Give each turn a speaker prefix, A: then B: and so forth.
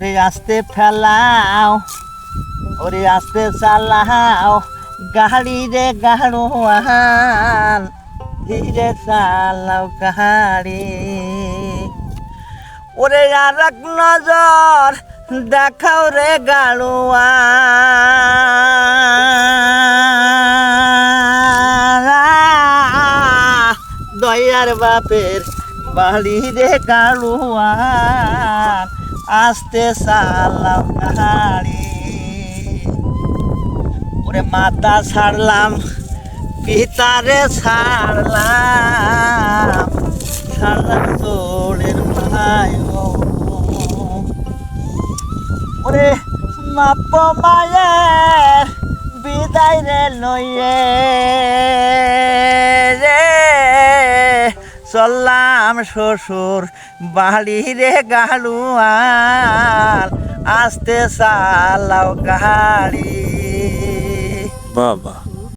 A: ওরে আস্তে ফেলাও, ওরে আস্তে চালাও গাড়ি রে গাড়োয়ান, ধীরে চালাও গাড়ি। ওরে আর এক নজর দেখাও রে গাড়োয়ান, দয়ার বাপের বাড়ি রে গাড়োয়ান, আস্তে চালাও গাড়ি। ওরে মাতা ছাড়লাম পিতারে ছাড়লাম, ছাড়লাম তোরের ভাই। ওরে মাপ মায়ের বিদায় রে লইয়ে রে চললাম শ্বশুর বাড়ি রে গাড়োয়ান, আস্তে চালাও গাড়ি।
B: বাবা